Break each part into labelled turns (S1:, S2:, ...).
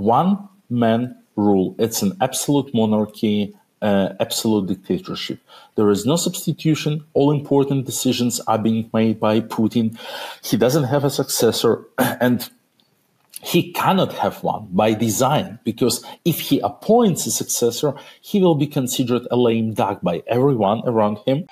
S1: one-man rule. It's an absolute monarchy, absolute dictatorship. There is no substitution. All important decisions are being made by Putin. He doesn't have a successor, and he cannot have one by design, because if he appoints a successor, he will be considered a lame duck by everyone around him.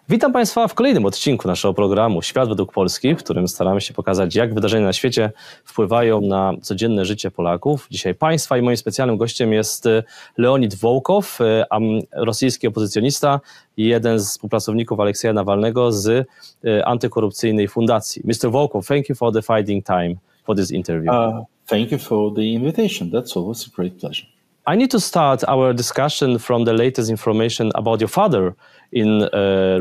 S2: Witam Państwa w kolejnym odcinku naszego programu Świat według Polski, w którym staramy się pokazać, jak wydarzenia na świecie wpływają na codzienne życie Polaków. Dzisiaj Państwa i moim specjalnym gościem jest Leonid Wołkow, rosyjski opozycjonista i jeden z współpracowników Aleksieja Nawalnego z antykorupcyjnej fundacji. Mr. Wołkow, thank you for finding time for this interview.
S1: Thank you for the invitation. That's always a great pleasure.
S2: I need to start our discussion from the latest information about your father in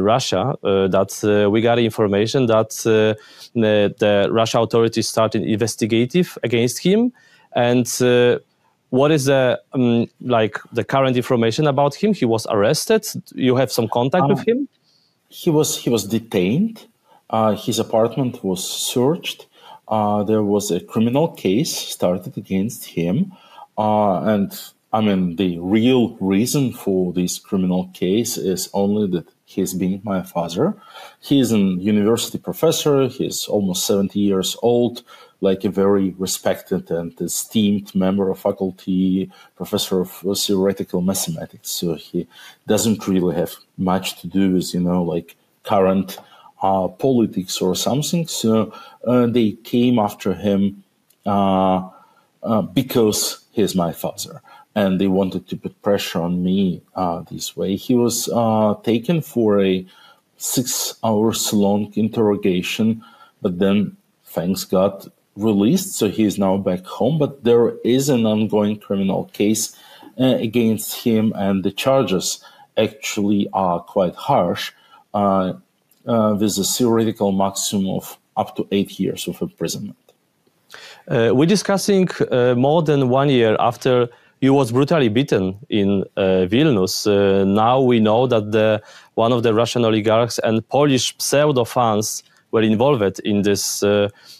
S2: Russia, that we got information that the Russia authorities started investigative against him. And what is the current information about him? He was arrested. You have some contact with him?
S1: He was detained. His apartment was searched. There was a criminal case started against him. And I mean, the real reason for this criminal case is only that he's being my father. He is a university professor. He's almost 70 years old, like a very respected and esteemed member of faculty, professor of theoretical mathematics. So he doesn't really have much to do with, like current politics or something. So they came after him because he's my father, and they wanted to put pressure on me this way. He was taken for a 6 hours long interrogation, but then, thanks God, released. So he is now back home, but there is an ongoing criminal case against him, and the charges actually are quite harsh, with a theoretical maximum of up to 8 years of imprisonment.
S2: We're discussing more than 1 year after you was brutally beaten in Vilnius. Now we know that one of the Russian oligarchs and Polish pseudo-fans were involved in this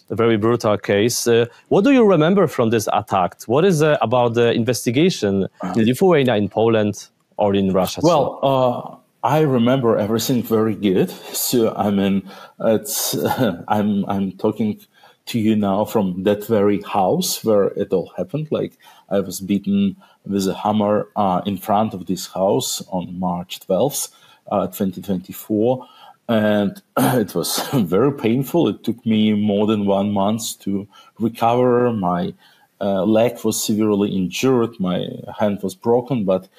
S2: very brutal case. What do you remember from this attack? What is about the investigation in Lithuania, in Poland, or in Russia?
S1: Well, I remember everything very good. So I mean, I'm talking to you now from that very house where it all happened. Like, I was beaten with a hammer in front of this house on March 12th, 2024. And it was very painful. It took me more than 1 month to recover. My leg was severely injured. My hand was broken. But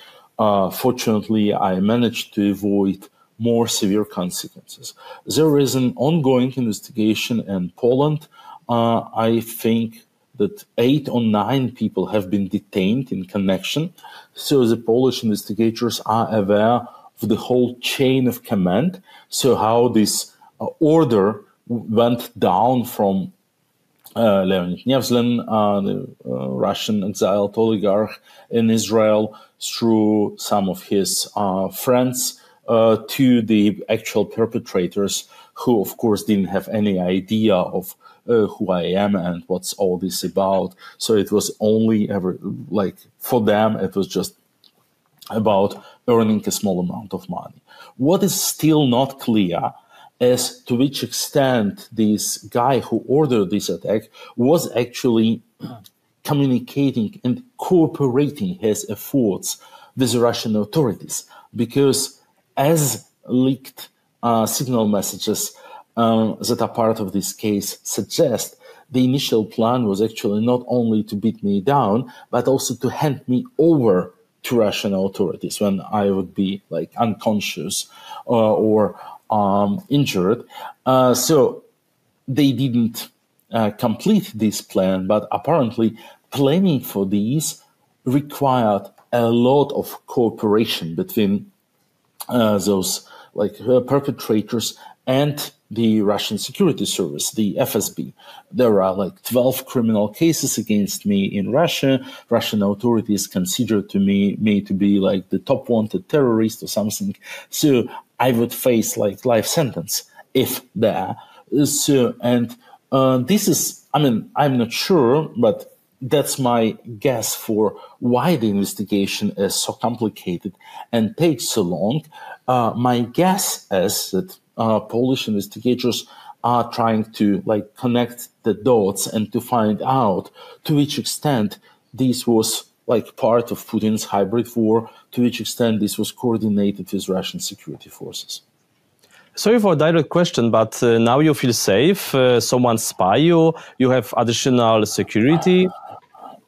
S1: fortunately, I managed to avoid more severe consequences. There is an ongoing investigation in Poland. I think that 8 or 9 people have been detained in connection. So the Polish investigators are aware of the whole chain of command. So how this order went down from Leonid Wołkow, the Russian exiled oligarch in Israel, through some of his friends, to the actual perpetrators, who of course didn't have any idea of who I am and what's all this about. So it was only for them, it was just about earning a small amount of money. What is still not clear is to which extent this guy who ordered this attack was actually communicating and cooperating his efforts with the Russian authorities, because as leaked signal messages that are part of this case suggest, the initial plan was actually not only to beat me down, but also to hand me over to Russian authorities when I would be unconscious or injured. So they didn't complete this plan, but apparently planning for these required a lot of cooperation between those perpetrators and the Russian security service, the FSB. There are 12 criminal cases against me in Russia. Russian authorities consider me to be the top wanted terrorist or something. So I would face life sentence if there This is, I mean, I'm not sure, but that's my guess for why the investigation is so complicated and takes so long. My guess is that Polish investigators are trying to connect the dots and to find out to which extent this was part of Putin's hybrid war, to which extent this was coordinated with Russian security forces.
S2: Sorry for a direct question, but now you feel safe? Someone spy you? You have additional security?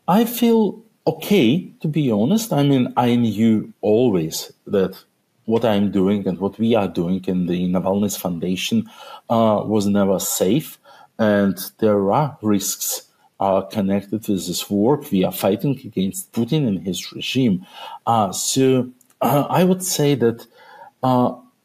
S1: I feel okay, to be honest. I mean, I knew always that what I'm doing and what we are doing in the Navalny's Foundation was never safe. And there are risks connected with this work. We are fighting against Putin and his regime. So I would say that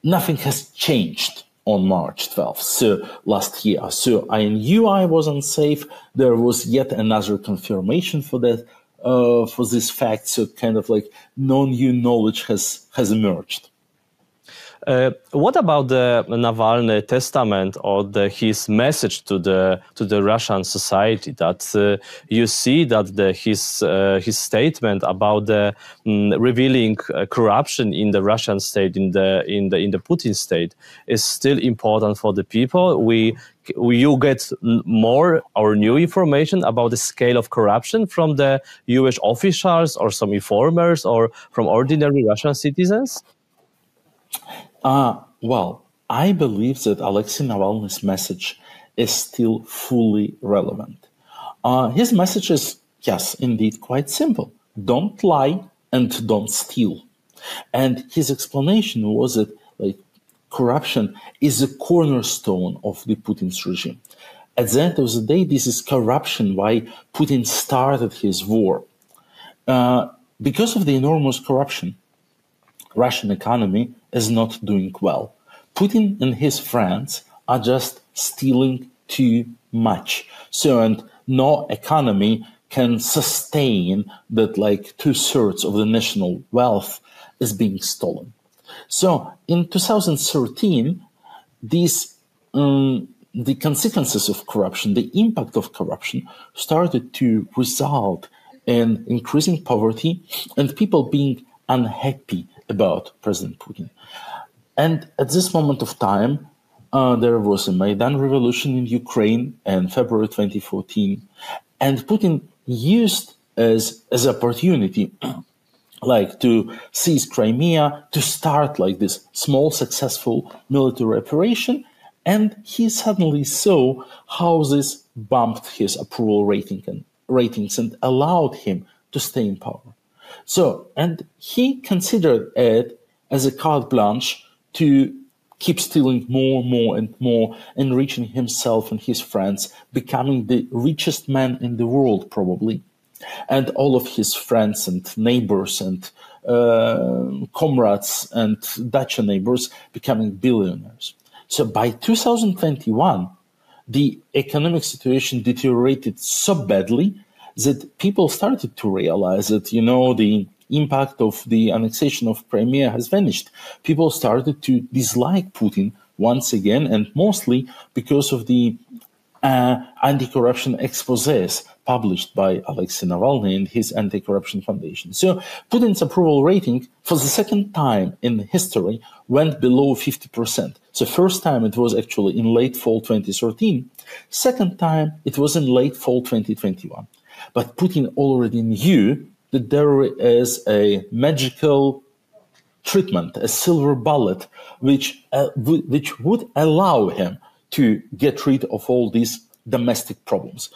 S1: nothing has changed on March 12th, so last year. So I knew I was unsafe. There was yet another confirmation for that, for this fact. So kind of no new knowledge has emerged.
S2: What about the Navalny testament or his message to the Russian society? That you see that his statement about the revealing corruption in the Russian state, in the Putin state, is still important for the people. You get more or new information about the scale of corruption from the US officials or some informers or from ordinary Russian citizens?
S1: Well, I believe that Alexei Navalny's message is still fully relevant. His message is, yes, indeed, quite simple. Don't lie and don't steal. And his explanation was that corruption is a cornerstone of the Putin's regime. At the end of the day, this is corruption why Putin started his war. Because of the enormous corruption, Russian economy is not doing well. Putin and his friends are just stealing too much. So, and no economy can sustain that 2/3 of the national wealth is being stolen. So in 2013, the consequences of corruption, the impact of corruption started to result in increasing poverty and people being unhappy about President Putin. And at this moment of time, there was a Maidan revolution in Ukraine in February 2014. And Putin used as opportunity to seize Crimea, to start this small successful military operation. And he suddenly saw how this bumped his approval ratings and allowed him to stay in power. So, and he considered it as a carte blanche to keep stealing more and more, enriching himself and his friends, becoming the richest man in the world, probably. And all of his friends and neighbors and comrades and dacha neighbors becoming billionaires. So by 2021, the economic situation deteriorated so badly that people started to realize that, the impact of the annexation of Crimea has vanished. People started to dislike Putin once again, and mostly because of the anti-corruption exposés published by Aleksei Navalny and his anti-corruption foundation. So Putin's approval rating for the second time in history went below 50%. So first time it was actually in late fall 2013. Second time it was in late fall 2021. But Putin already knew that there is a magical treatment, a silver bullet, which would allow him to get rid of all these domestic problems,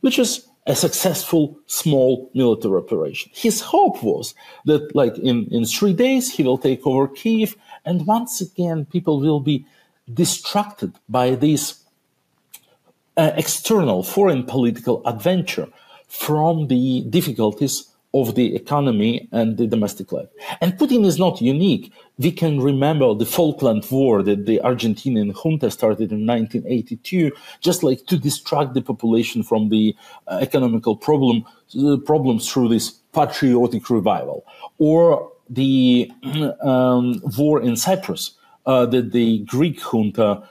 S1: which is a successful small military operation. His hope was that in 3 days he will take over Kyiv, and once again people will be distracted by this external foreign political adventure from the difficulties of the economy and the domestic life. And Putin is not unique. We can remember the Falkland War that the Argentinian junta started in 1982, just to distract the population from the economical problems through this patriotic revival. Or the war in Cyprus that the Greek junta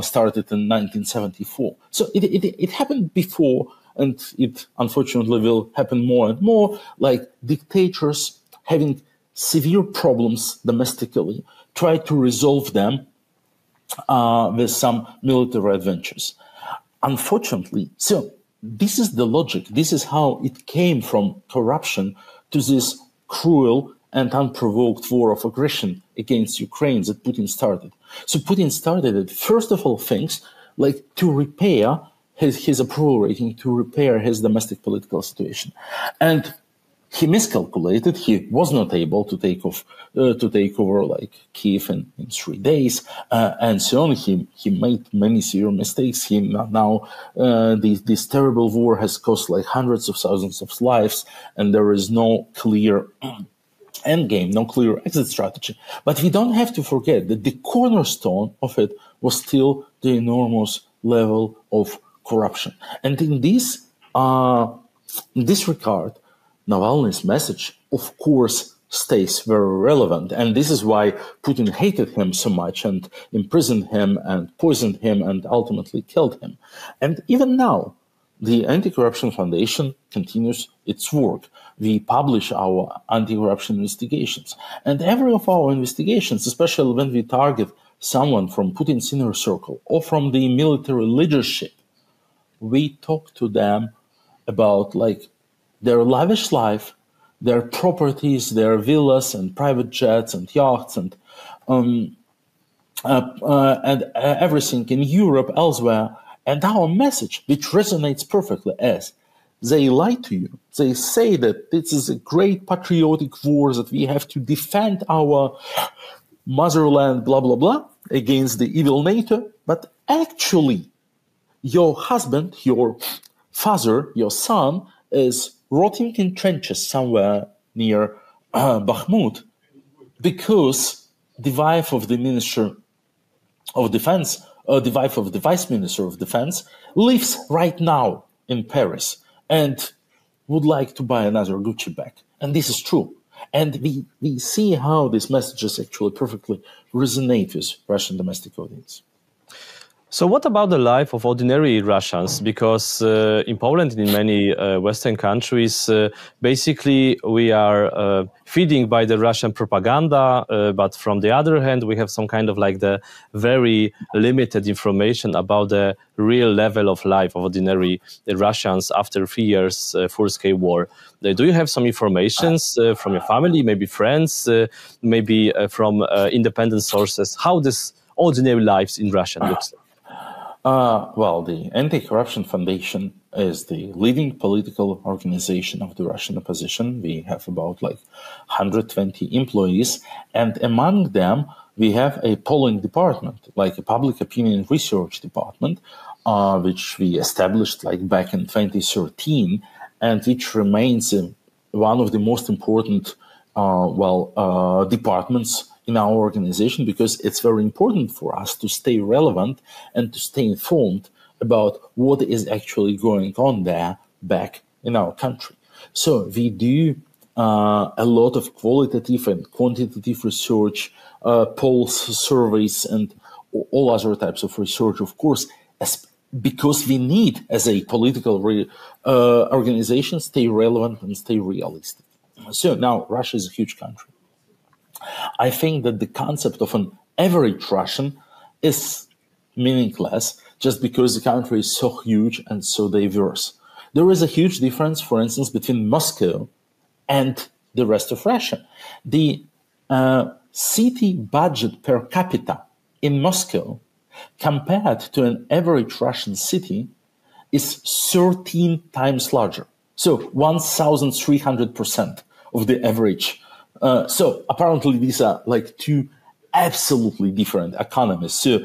S1: started in 1974. So it happened before, and it unfortunately will happen more and more, like dictators having severe problems domestically try to resolve them with some military adventures. Unfortunately, so this is the logic. This is how it came from corruption to this cruel and unprovoked war of aggression against Ukraine that Putin started. So Putin started it, first of all, things like to repair his approval rating, to repair his domestic political situation. And he miscalculated. He was not able to take over like Kiev in 3 days, and so on. He made many serious mistakes. This terrible war has cost like hundreds of thousands of lives, and there is no clear end game, no clear exit strategy. But we don't have to forget that the cornerstone of it was still the enormous level of corruption. And in this regard, Navalny's message, of course, stays very relevant. And this is why Putin hated him so much and imprisoned him and poisoned him and ultimately killed him. And even now, the Anti-Corruption Foundation continues its work. We publish our anti-corruption investigations. And every of our investigations, especially when we target someone from Putin's inner circle or from the military leadership, we talk to them about like their lavish life, their properties, their villas and private jets and yachts and everything in Europe, elsewhere. And our message, which resonates perfectly, as they lie to you. They say that this is a great patriotic war, that we have to defend our motherland, blah, blah, blah, against the evil NATO. But actually, your husband, your father, your son is rotting in trenches somewhere near Bakhmut because the wife of the Minister of Defense, the wife of the Vice Minister of Defense, lives right now in Paris and would like to buy another Gucci bag. And this is true. And we see how these messages actually perfectly resonate with Russian domestic audience.
S2: So what about the life of ordinary Russians? Because in Poland and in many Western countries, basically we are feeding by the Russian propaganda, but from the other hand, we have some kind of like the very limited information about the real level of life of ordinary Russians after 3 years full-scale war. Do you have some information from your family, maybe friends, maybe from independent sources, how this ordinary lives in Russia looks like?
S1: Well, the Anti-Corruption Foundation is the leading political organization of the Russian opposition. We have about like 120 employees, and among them we have a polling department, like a public opinion research department, which we established like back in 2013, and which remains one of the most important departments in our organization, because it's very important for us to stay relevant and to stay informed about what is actually going on there back in our country. So we do a lot of qualitative and quantitative research, polls, surveys, and all other types of research, of course, because we need, as a political organization, stay relevant and stay realistic. So now Russia is a huge country. I think that the concept of an average Russian is meaningless just because the country is so huge and so diverse. There is a huge difference, for instance, between Moscow and the rest of Russia. The city budget per capita in Moscow compared to an average Russian city is 13 times larger. So 1,300% of the average. So apparently these are like two absolutely different economies. So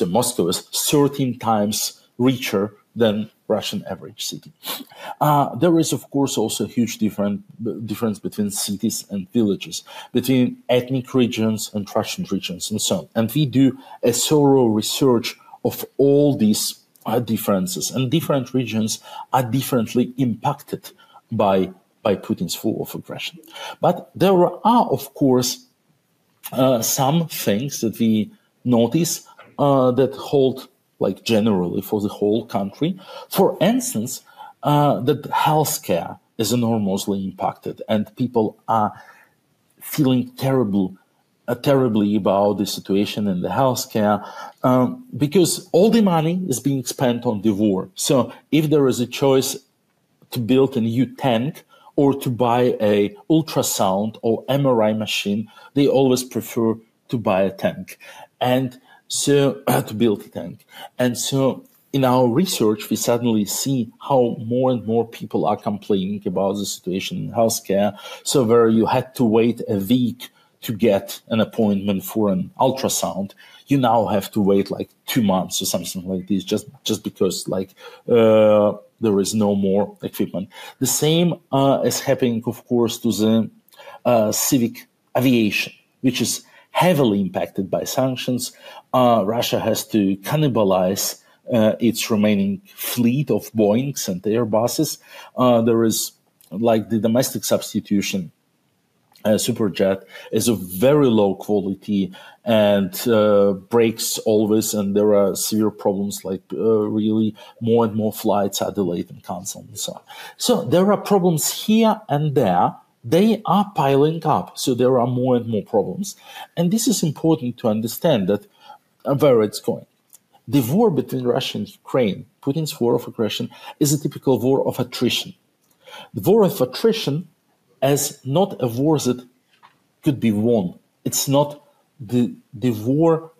S1: Moscow is 13 times richer than Russian average city. There is, of course, also a huge difference between cities and villages, between ethnic regions and Russian regions, and so on. And we do a thorough research of all these differences, and different regions are differently impacted by Putin's war of aggression. But there are, of course, some things that we notice that hold like generally for the whole country. For instance, that healthcare is enormously impacted, and people are feeling terribly about the situation in the healthcare because all the money is being spent on the war. So if there is a choice to build a new tank or to buy a ultrasound or MRI machine, they always prefer to buy a tank, and so to build a tank. And so in our research, we suddenly see how more and more people are complaining about the situation in healthcare. So where you had to wait a week to get an appointment for an ultrasound, you now have to wait like 2 months or something like this, just because like there is no more equipment. The same is happening, of course, to the civic aviation, which is heavily impacted by sanctions. Russia has to cannibalize its remaining fleet of Boeings and Airbuses. There is like the domestic substitution Superjet is of very low quality and breaks always, and there are severe problems like really more and more flights are delayed and cancelled and so on. So there are problems here and there. They are piling up, so there are more and more problems. And this is important to understand that where it's going. The war between Russia and Ukraine, Putin's war of aggression, is a typical war of attrition. The war of attrition as not a war that could be won. It's not the war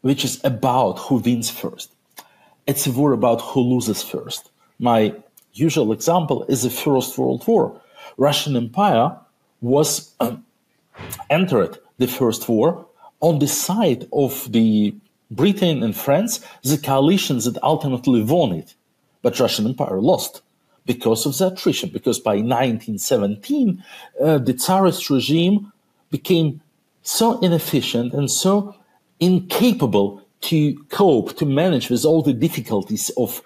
S1: which is about who wins first. It's a war about who loses first. My usual example is the First World War. Russian Empire was entered the First War on the side of the Britain and France, the coalitions that ultimately won it. But Russian Empire lost because of the attrition, because by 1917, the Tsarist regime became so inefficient and so incapable to cope, to manage with all the difficulties of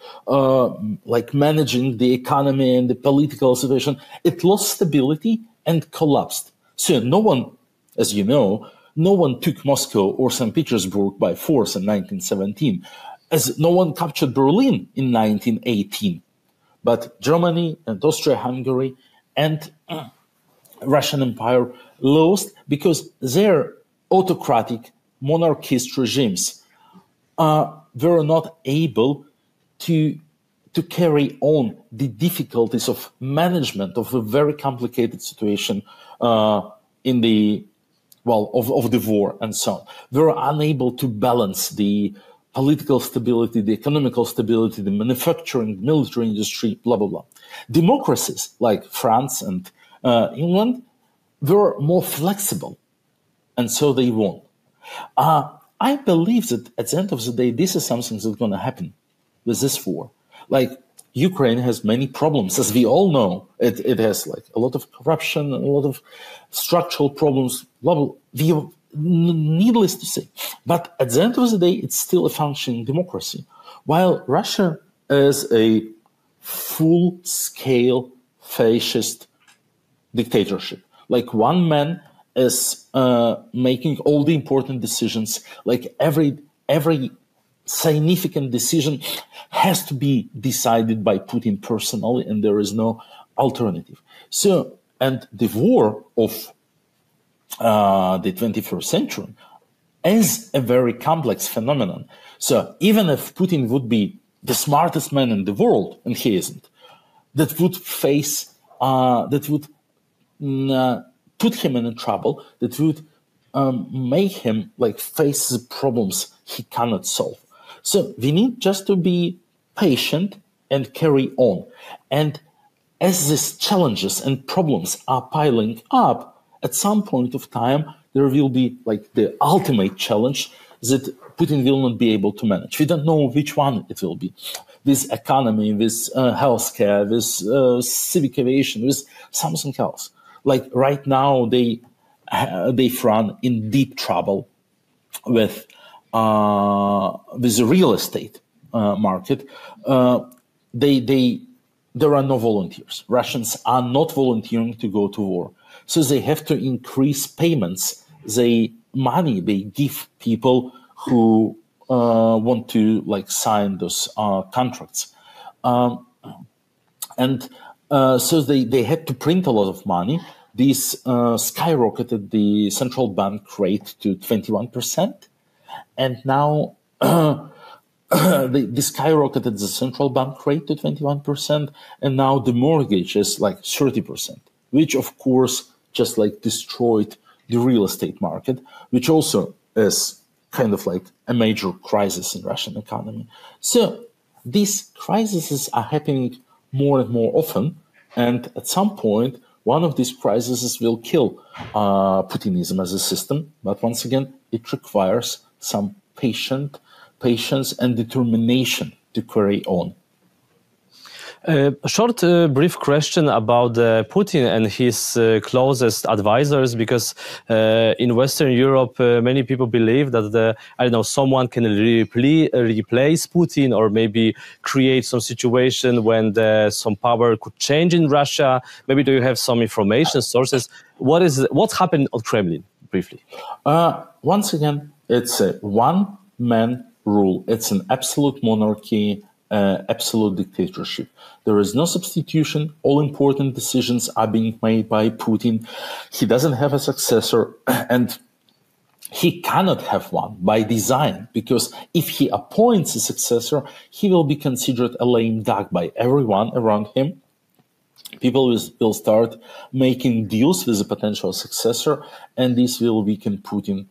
S1: like managing the economy and the political situation. It lost stability and collapsed. So no one, as you know, no one took Moscow or St. Petersburg by force in 1917, as no one captured Berlin in 1918. But Germany and Austria-Hungary and Russian Empire lost because their autocratic monarchist regimes were not able to carry on the difficulties of management of a very complicated situation in the of the war and so on. They were unable to balance the political stability, the economical stability, the manufacturing, military industry, blah, blah, blah. Democracies like France and England were more flexible, and so they won. I believe that at the end of the day, this is something that's going to happen with this war. Like, Ukraine has many problems, as we all know. It has like a lot of corruption, a lot of structural problems, blah, blah. Needless to say. But at the end of the day, it's still a functioning democracy. While Russia is a full-scale fascist dictatorship. Like, one man is making all the important decisions. Like, every significant decision has to be decided by Putin personally, and there is no alternative. So, and the war of the 21st century is a very complex phenomenon. So even if Putin would be the smartest man in the world, and he isn't, that would put him in trouble, that would make him like face the problems he cannot solve. So we need just to be patient and carry on. And as these challenges and problems are piling up, at some point of time, there will be like the ultimate challenge that Putin will not be able to manage. We don't know which one it will be. With economy, with healthcare, with civic aviation, with something else. Like right now, they've run in deep trouble with the real estate market. There are no volunteers. Russians are not volunteering to go to war. So they have to increase payments, money they give people who want to sign those contracts. So they had to print a lot of money. This skyrocketed the central bank rate to 21%. And now they skyrocketed the central bank rate to 21%. And now the mortgage is 30%, which of course just destroyed the real estate market, which also is kind of a major crisis in Russian economy. So these crises are happening more and more often. And at some point, one of these crises will kill Putinism as a system. But once again, it requires some patience and determination to carry on.
S2: Short, brief question about Putin and his closest advisors, because in Western Europe, many people believe that someone can replace Putin, or maybe create some situation when some power could change in Russia. Maybe do you have some information sources? What's happened on Kremlin, briefly?
S1: Once again, it's a one-man rule. It's an absolute monarchy. Absolute dictatorship. There is no substitution. All important decisions are being made by Putin. He doesn't have a successor, and he cannot have one by design, because if he appoints a successor, he will be considered a lame duck by everyone around him. People will start making deals with a potential successor, and this will weaken Putin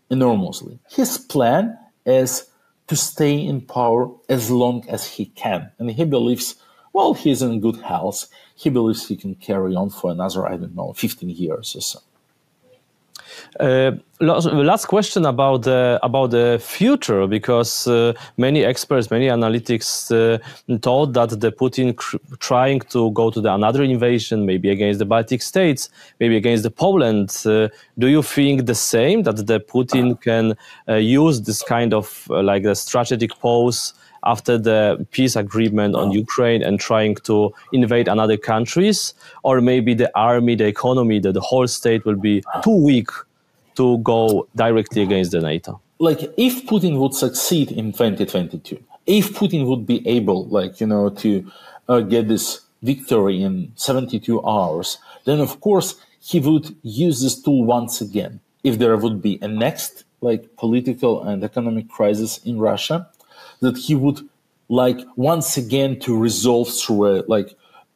S1: enormously. His plan is to stay in power as long as he can. And he believes, he's in good health. He believes he can carry on for another, 15 years or so.
S2: Last question about the future, because many experts, many analytics thought that the Putin trying to go to another invasion, maybe against the Baltic states, maybe against the Poland. Do you think the same, that the Putin can use this kind of a strategic pose after the peace agreement on Ukraine and trying to invade another countries, or maybe the army, the economy, the whole state will be too weak to go directly against the NATO?
S1: If Putin would succeed in 2022, if Putin would be able, to get this victory in 72 hours, then of course he would use this tool once again. If there would be a next, political and economic crisis in Russia, that he would, once again to resolve through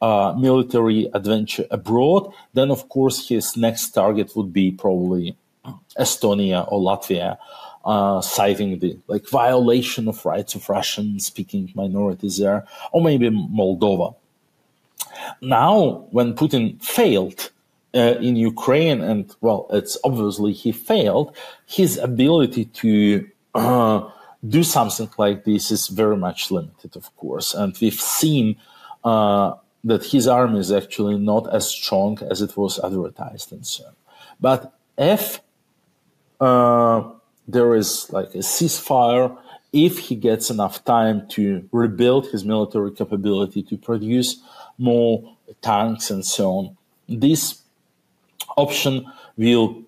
S1: a military adventure abroad, then of course his next target would be probably Estonia or Latvia, citing the violation of rights of Russian-speaking minorities there, or maybe Moldova. Now, when Putin failed in Ukraine, and it's obviously he failed, his ability to do something like this is very much limited, of course. And we've seen that his army is actually not as strong as it was advertised and so on. But if there is a ceasefire, if he gets enough time to rebuild his military capability, to produce more tanks and so on, this option will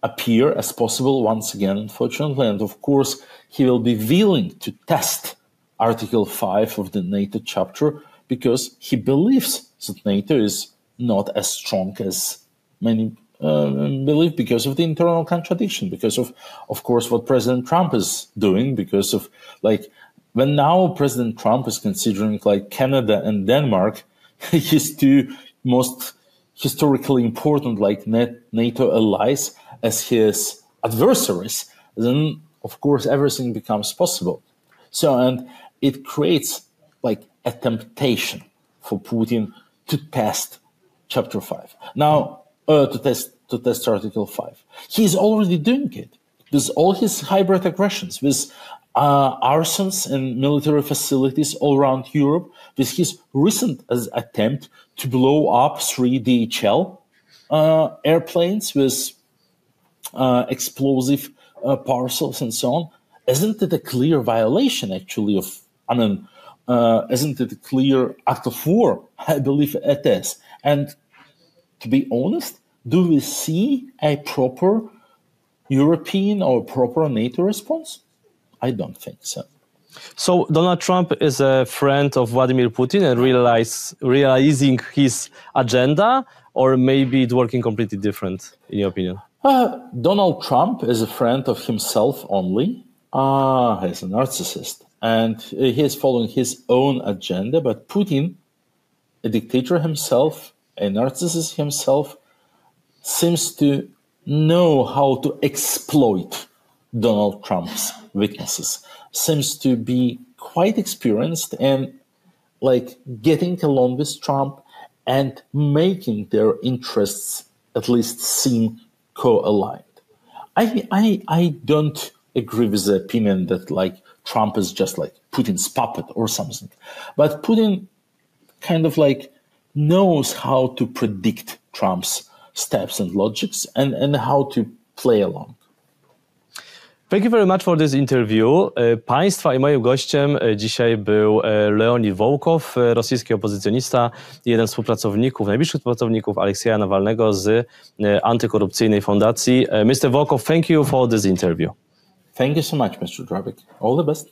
S1: appear as possible once again, unfortunately. And of course, he will be willing to test Article 5 of the NATO chapter, because he believes that NATO is not as strong as many believe, because of the internal contradiction, because of course, what President Trump is doing, because of when now President Trump is considering Canada and Denmark his two most historically important NATO allies as his adversaries, then of course everything becomes possible. So, and it creates a temptation for Putin to test Chapter 5. Now, to test Article 5. He's already doing it with all his hybrid aggressions, with arsenals and military facilities all around Europe, with his recent attempt to blow up 3 DHL airplanes with explosive parcels and so on. Isn't it a clear violation, actually, isn't it a clear act of war? I believe it is. And to be honest, do we see a proper European or proper NATO response? I don't think so.
S2: So Donald Trump is a friend of Vladimir Putin and realizing his agenda, or maybe it's working completely different, in your opinion?
S1: Donald Trump is a friend of himself only. He's a narcissist, and he is following his own agenda. But Putin, a dictator himself, a narcissist himself, seems to know how to exploit Donald Trump's weaknesses, seems to be quite experienced in like getting along with Trump and making their interests at least seem co-aligned. I don't agree with the opinion that like Trump is just like Putin's puppet or something, but Putin kind of like knows how to predict Trump's steps and logics and how to play along.
S2: Thank you very much for this interview. Państwa i moim gościem dzisiaj był Leonid Wołkow, rosyjski opozycjonista, jeden z współpracowników, najbliższych współpracowników Aleksieja Nawalnego z antykorupcyjnej fundacji. Mr. Wołkow, thank you for this interview.
S1: Thank you so much, Mr. Drabik. All the best.